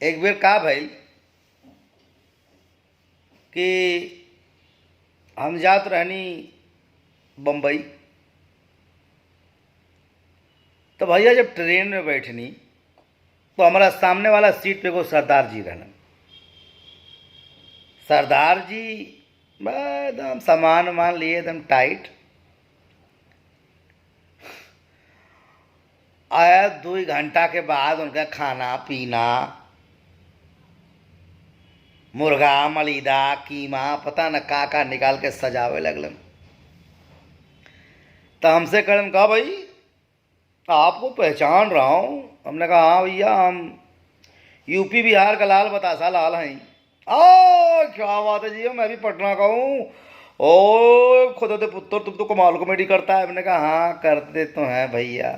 एक बेर का भइल कि हम जात रहनी बम्बई। तो भैया जब ट्रेन में बैठनी तो हमारा सामने वाला सीट पे को सरदार जी रहना। सरदार जी एकदम सामान वामान लिए एकदम टाइट। आया 2 घंटा के बाद उनका खाना पीना, मुर्गा मलीदा कीमा पता न का निकाल के सजावे लगलन। तो हमसे कहलन कहा भाई आपको पहचान रहा हूँ। हमने कहा हाँ भैया हम यूपी बिहार का लाल बतासा लाल हैं। क्या बात है जी, मैं भी पटना का हूँ। ओ खुदा दे पुत्र तुम तो कमाल कॉमेडी करता है। हमने कहा हाँ करते तो हैं भैया,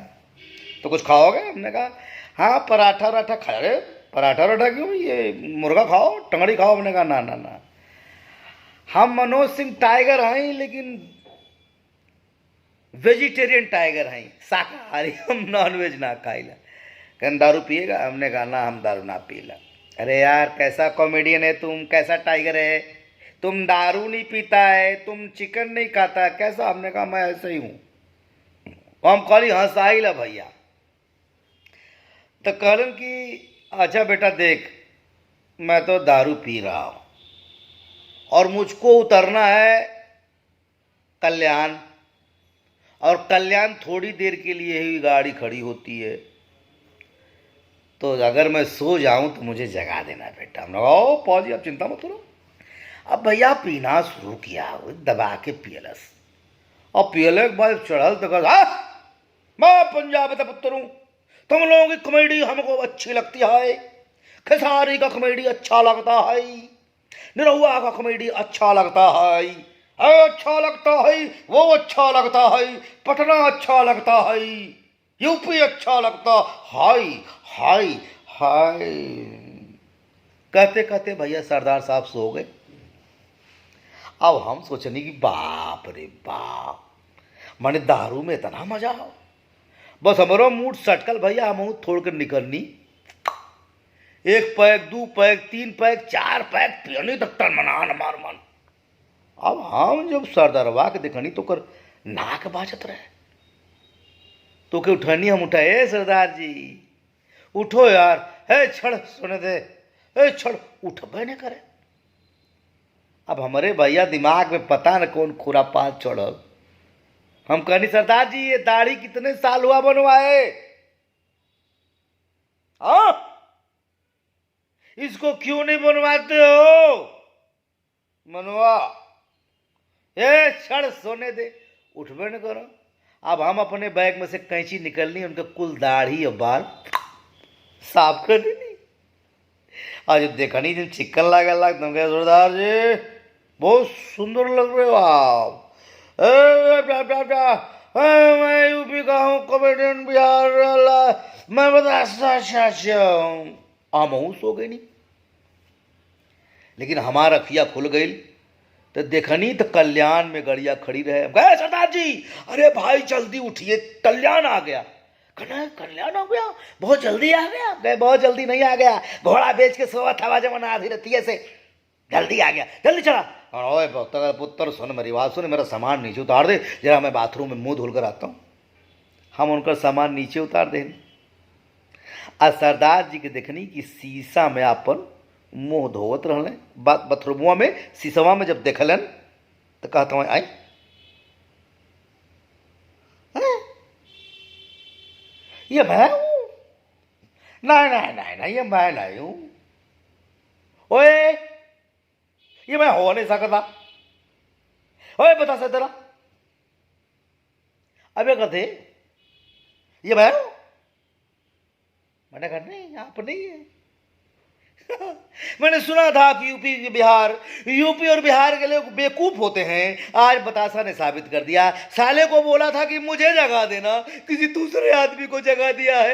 तो कुछ खाओगे? हमने कहा हाँ पराठा वराठा खा रहे। पराठा वराठा क्यों, ये मुर्गा खाओ टंगड़ी खाओ। हमने कहा ना ना ना, हम मनोज सिंह टाइगर हैं लेकिन वेजिटेरियन टाइगर हैं, शाकाहारी, हम नॉनवेज ना खाइला। कहन दारू पिएगा? हमने कहा ना हम दारू ना पीला। अरे यार कैसा कॉमेडियन है तुम, कैसा टाइगर है तुम, दारू नहीं पीता है, तुम चिकन नहीं खाता कैसा? हमने कहा मैं ऐसा ही हूँ। हम खाली हंसाइला भैया। तो कहलन कि अच्छा बेटा देख मैं तो दारू पी रहा हूँ और मुझको उतरना है कल्याण, और कल्याण थोड़ी देर के लिए ही गाड़ी खड़ी होती है, तो अगर मैं सो जाऊं तो मुझे जगा देना बेटा। हमने कहा ओ पौजी आप चिंता मत करो। अब भैया पीना शुरू किया, दबा के पियलस और पियले के बाद चढ़ल तो कहा मैं पंजाब का पुत्र हूँ, तुम लोगों की कॉमेडी हमको अच्छी लगती है, खेसारी का कॉमेडी अच्छा लगता है, निरहुआ का कॉमेडी अच्छा लगता है, अच्छा लगता है, वो अच्छा लगता है, पटना अच्छा लगता है, यूपी अच्छा लगता हाय हाय हाय। कहते कहते भैया सरदार साहब सो गए। अब हम सोचने की बाप रे बाप, माने दारू में इतना मजा हो। बस हमारा मूड सटकल भैया, हम थोड़ कर निकलनी। 1 पैक 2 पैक 3 पैक 4 पैक पियनी तक टन मनान मार मन। अब हम जब सरदारवा के देखनी तो कर नाक बाजत रहे, तो के उठनी। हम उठाए सरदार जी उठो यार, हे छड़ सोने दे, हे छड़ उठबे न करे। अब हमारे भैया दिमाग में पता न कौन खुरापात चढ़ल। हम कहनी सरदार जी ये दाढ़ी कितने साल हुआ बनवाए? हाँ इसको क्यों नहीं बनवाते हो? मनवा ये छड़ सोने दे, उठबे न करो। अब हम अपने बैग में से कैंची निकलनी, उनका कुल दाढ़ी और बाल साफ कर देनी। आज देखनी जब चिकन लगे लग तुम कहे सरदार जी बहुत सुंदर लग रहे हो आप। मैं यूपी का हूँ, कॉमेडियन बिहार मैं बता हम सो गई नहीं, लेकिन हमारा अखिया खुल गई। तो देखनी तो कल्याण में गड़िया खड़ी रहे। गए सरदार जी, अरे भाई जल्दी उठिए कल्याण आ गया। कहना कल्याण आ गया, बहुत जल्दी आ गया? गए बहुत जल्दी नहीं आ गया, घोड़ा बेच के सोवा था जमाना आधी रतिये से, जल्दी आ गया, जल्दी चला। ओए पुत्र सुन मेरी बात सुन, मेरा सामान नीचे उतार दे जरा, मैं बाथरूम में मुंह धुल कर आता हूँ। हम उनका सामान नीचे उतार दें। आ सरदार जी के देखनी कि शीशा में अपन मुंह धोवत रहले बाथरूमुआ में, शीशवा में जब देखलन तो कहता हूँ आई ये मैं हूँ? नहीं नहीं नहीं नहीं ये मैं नहीं हूँ। ओए ये मैं हो नहीं सकता। ओए बता से तेरा अबे कथे ये मैं हूँ? मैंने कहा नहीं आप नहीं है। मैंने सुना था कि यूपी और बिहार के लोग बेवकूफ होते हैं। आज बतासा ने साबित कर दिया। साले को बोला था कि मुझे जगा देना, किसी दूसरे आदमी को जगा दिया है।